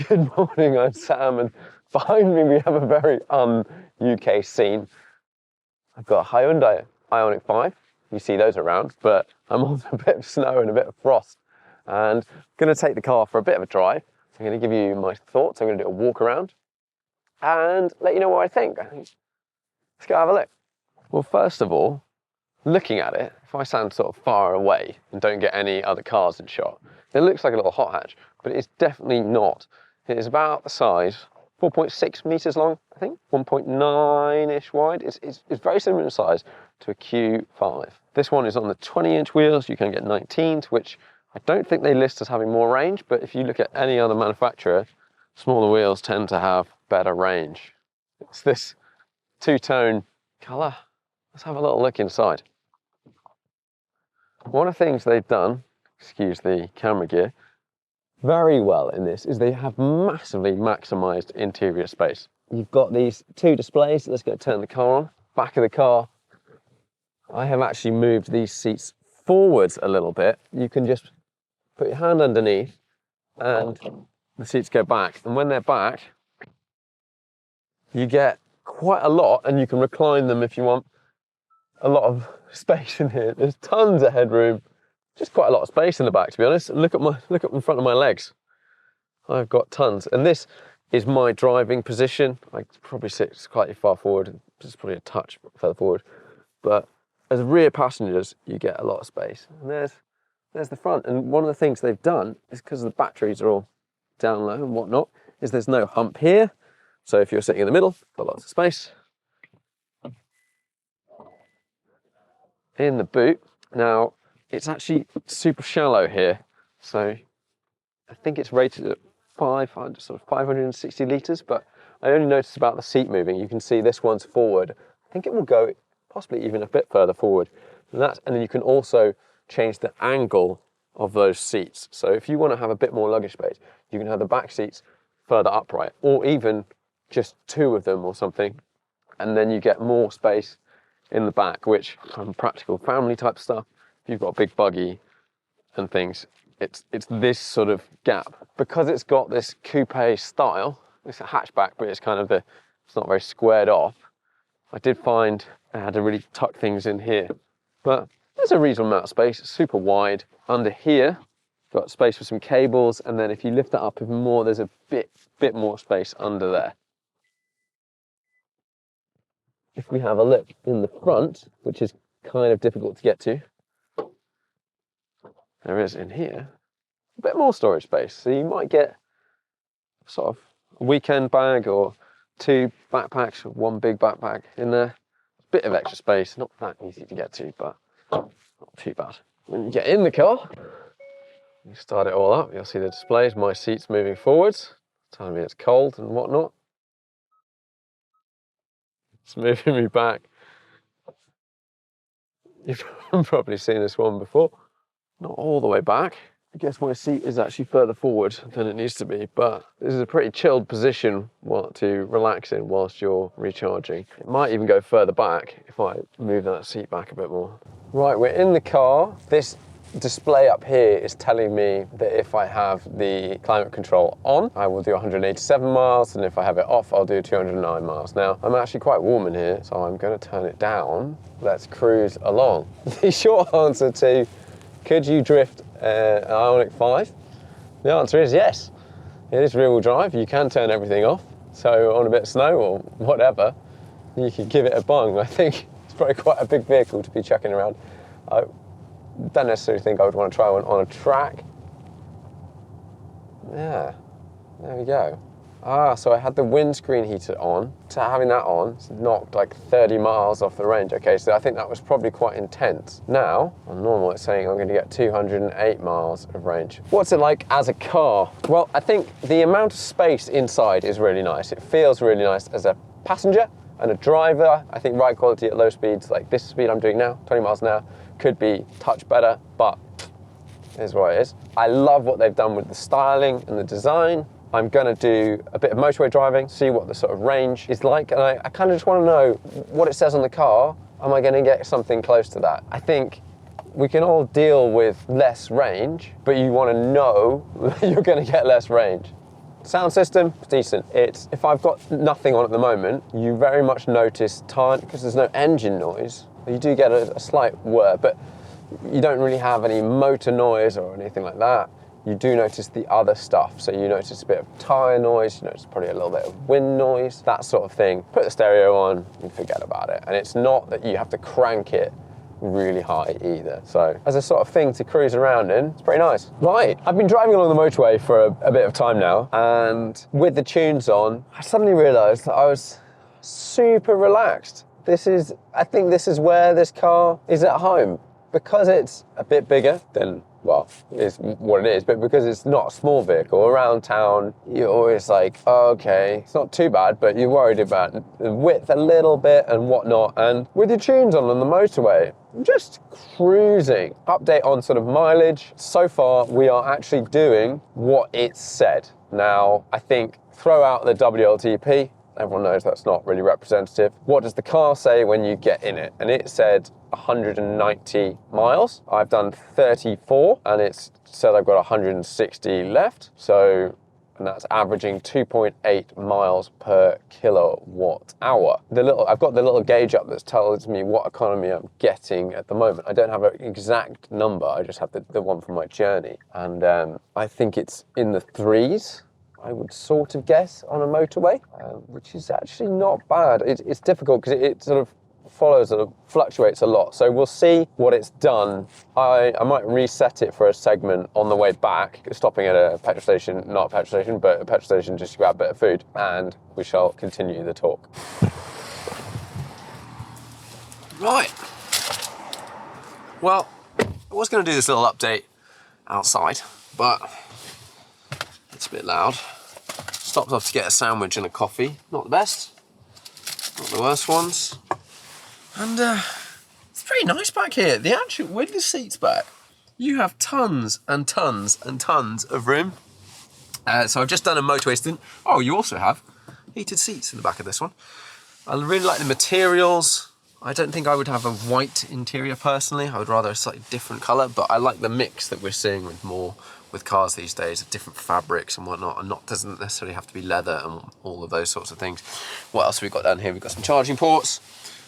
Good morning, I'm Sam, and behind me we have a very UK scene. I've got a Hyundai Ioniq 5, you see those around, but I'm on a bit of snow and a bit of frost, and I'm going to take the car for a bit of a drive. I'm going to give you my thoughts, I'm going to do a walk around, and let you know what I think. Let's go have a look. Well, first of all, looking at it, if I stand sort of far away and don't get any other cars in shot, it looks like a little hot hatch, but it's definitely not. It is about the size, 4.6 meters long, I think, 1.9-ish wide. It's very similar in size to a Q5. This one is on the 20-inch wheels. You can get 19s, which I don't think they list as having more range, but if you look at any other manufacturer, smaller wheels tend to have better range. It's this two-tone colour. Let's have a little look inside. One of the things they've done, excuse the camera gear, very well in this is they have massively maximised interior space. You've got these two displays. Let's go turn the car on. Back of the car, I have actually moved these seats forwards a little bit. You can just put your hand underneath and the seats go back. And when they're back, you get quite a lot, and you can recline them if you want. A lot of space in here. There's tons of headroom. Just quite a lot of space in the back, to be honest. Look at in front of my legs. I've got tons. And this is my driving position. I probably sit slightly far forward. Just probably a touch further forward. But as rear passengers, you get a lot of space. And there's the front. And one of the things they've done is, because the batteries are all down low and whatnot, is there's no hump here. So if you're sitting in the middle, got lots of space. In the boot, now it's actually super shallow here, so I think it's rated at 560 litres, but I only noticed about the seat moving. You can see this one's forward. I think it will go possibly even a bit further forward. And then you can also change the angle of those seats. So if you want to have a bit more luggage space, you can have the back seats further upright, or even just two of them or something, and then you get more space in the back, which from practical family type stuff, if you've got a big buggy and things, it's this sort of gap. Because it's got this coupe style, it's a hatchback, but it's kind of it's not very squared off. I did find I had to really tuck things in here, but there's a reasonable amount of space. It's super wide. Under here, got space for some cables, and then if you lift that up even more, there's a bit more space under there. If we have a look in the front, which is kind of difficult to get to, there is in here a bit more storage space. So you might get sort of a weekend bag or two backpacks, or one big backpack in there. A bit of extra space, not that easy to get to, but not too bad. When you get in the car, you start it all up, you'll see the displays, my seat's moving forwards, telling me it's cold and whatnot. It's moving me back. You've probably seen this one before. Not all the way back. I guess my seat is actually further forward than it needs to be, but this is a pretty chilled position to relax in whilst you're recharging. It might even go further back if I move that seat back a bit more. Right, we're in the car. This display up here is telling me that if I have the climate control on, I will do 187 miles, and if I have it off, I'll do 209 miles. Now, I'm actually quite warm in here, so I'm going to turn it down. Let's cruise along. The short answer to, could you drift an Ioniq 5? The answer is yes. It is rear-wheel drive. You can turn everything off. So on a bit of snow or whatever, you can give it a bung. I think it's probably quite a big vehicle to be chucking around. I don't necessarily think I would want to try one on a track. Yeah, there we go. So I had the windscreen heater on. So having that on, it's knocked like 30 miles off the range. Okay, so I think that was probably quite intense. Now, on normal, it's saying I'm going to get 208 miles of range. What's it like as a car? Well, I think the amount of space inside is really nice. It feels really nice as a passenger and a driver. I think ride quality at low speeds, like this speed I'm doing now, 20 miles an hour, could be a touch better, but here's what it is. I love what they've done with the styling and the design. I'm gonna do a bit of motorway driving, see what the sort of range is like, and I kind of just want to know what it says on the car. Am I gonna get something close to that? I think we can all deal with less range, but you want to know that you're gonna get less range. Sound system, decent. It's, if I've got nothing on at the moment, you very much notice time, because there's no engine noise. You do get a slight whir, but you don't really have any motor noise or anything like that. You do notice the other stuff. So you notice a bit of tyre noise, you notice probably a little bit of wind noise, that sort of thing. Put the stereo on and forget about it. And it's not that you have to crank it really high either. So as a sort of thing to cruise around in, it's pretty nice. Right, I've been driving along the motorway for a bit of time now, and with the tunes on, I suddenly realised that I was super relaxed. I think this is where this car is at home. Because it's a bit bigger than, well, it's what it is, but because it's not a small vehicle, around town, you're always like, oh, okay, it's not too bad, but you're worried about the width a little bit and whatnot. And with your tunes on the motorway, just cruising. Update on sort of mileage. So far, we are actually doing what it said. Now, I think throw out the WLTP. Everyone knows that's not really representative. What does the car say when you get in it? And it said 190 miles. I've done 34 and it's said I've got 160 left. So, and that's averaging 2.8 miles per kilowatt hour. I've got the little gauge up that tells me what economy I'm getting at the moment. I don't have an exact number, I just have the one from my journey. And I think it's in the 3s. I would sort of guess on a motorway, which is actually not bad. It's difficult because it sort of fluctuates a lot. So we'll see what it's done. I might reset it for a segment on the way back, stopping at a petrol station, not a petrol station, but a petrol station just to grab a bit of food, and we shall continue the talk. Right. Well, I was going to do this little update outside, but it's a bit loud. Stopped off to get a sandwich and a coffee. Not the best, not the worst ones. And it's pretty nice back here. The actual, with the seats back, you have tons and tons and tons of room. So I've just done a motorway stint. Oh, you also have heated seats in the back of this one. I really like the materials. I don't think I would have a white interior personally. I would rather a slightly different colour, but I like the mix that we're seeing with cars these days, of different fabrics and whatnot, and doesn't necessarily have to be leather and all of those sorts of things. What else have we got down here? We've got some charging ports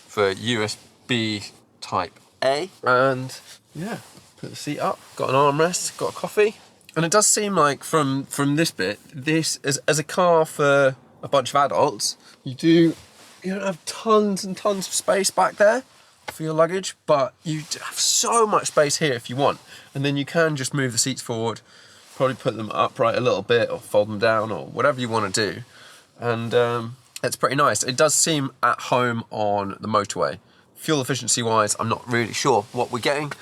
for USB type A, and yeah, put the seat up, got an armrest, got a coffee. And it does seem like from this bit, this as a car for a bunch of adults, you don't have tons and tons of space back there for your luggage, but you have so much space here if you want. And then you can just move the seats forward, probably put them upright a little bit or fold them down or whatever you want to do. And it's pretty nice. It does seem at home on the motorway. Fuel efficiency wise, I'm not really sure what we're getting.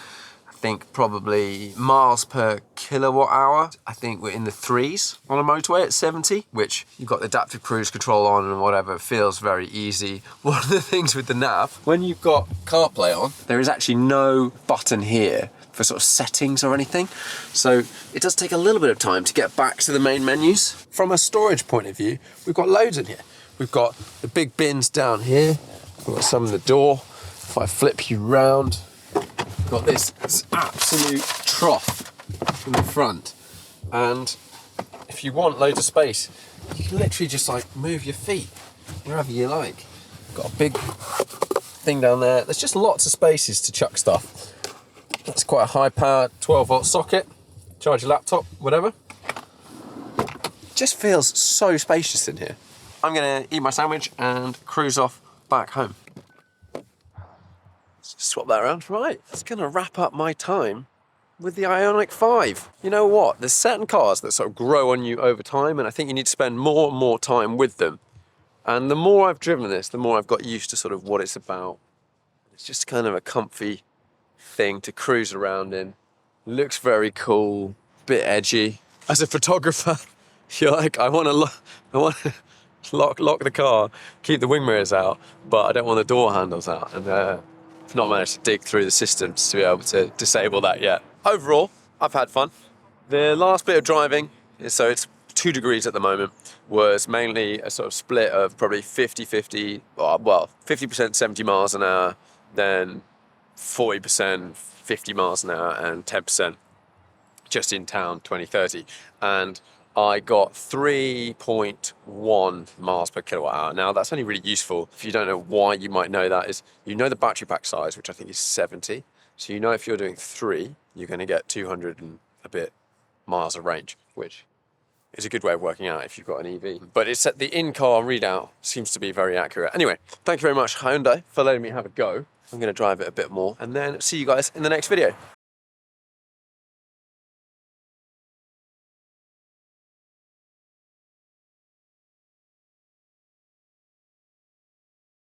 I think probably miles per kilowatt hour. I think we're in the 3s on a motorway at 70, which you've got the adaptive cruise control on and whatever. It feels very easy. One of the things with the nav, when you've got CarPlay on, there is actually no button here for sort of settings or anything. So it does take a little bit of time to get back to the main menus. From a storage point of view, we've got loads in here. We've got the big bins down here. We've got some in the door. If I flip you round, we've got this absolute trough in the front. And if you want loads of space, you can literally just like move your feet wherever you like. Got a big thing down there. There's just lots of spaces to chuck stuff. That's quite a high power 12-volt socket. Charge your laptop, whatever. Just feels so spacious in here. I'm gonna eat my sandwich and cruise off back home. Let's just swap that around. Right, that's gonna wrap up my time with the Ioniq 5. You know what? There's certain cars that sort of grow on you over time, and I think you need to spend more and more time with them. And the more I've driven this, the more I've got used to sort of what it's about. It's just kind of a comfy thing to cruise around in. Looks very cool, bit edgy. As a photographer, you're like, I want to lock the car, keep the wing mirrors out, but I don't want the door handles out. And I've not managed to dig through the systems to be able to disable that yet. Overall, I've had fun. The last bit of driving, so it's 2 degrees at the moment, was mainly a sort of split of probably 50-50, well, 50% 70 miles an hour, then 40% 50 miles an hour, and 10% just in town 20-30. And I got 3.1 miles per kilowatt hour. Now that's only really useful if you don't know why you might know that is you know the battery pack size, which I think is 70. So you know if you're doing 3, you're going to get 200 and a bit miles of range, which is a good way of working out if you've got an EV. But it's the in-car readout seems to be very accurate. Anyway, thank you very much Hyundai for letting me have a go. I'm going to drive it a bit more and then see you guys in the next video.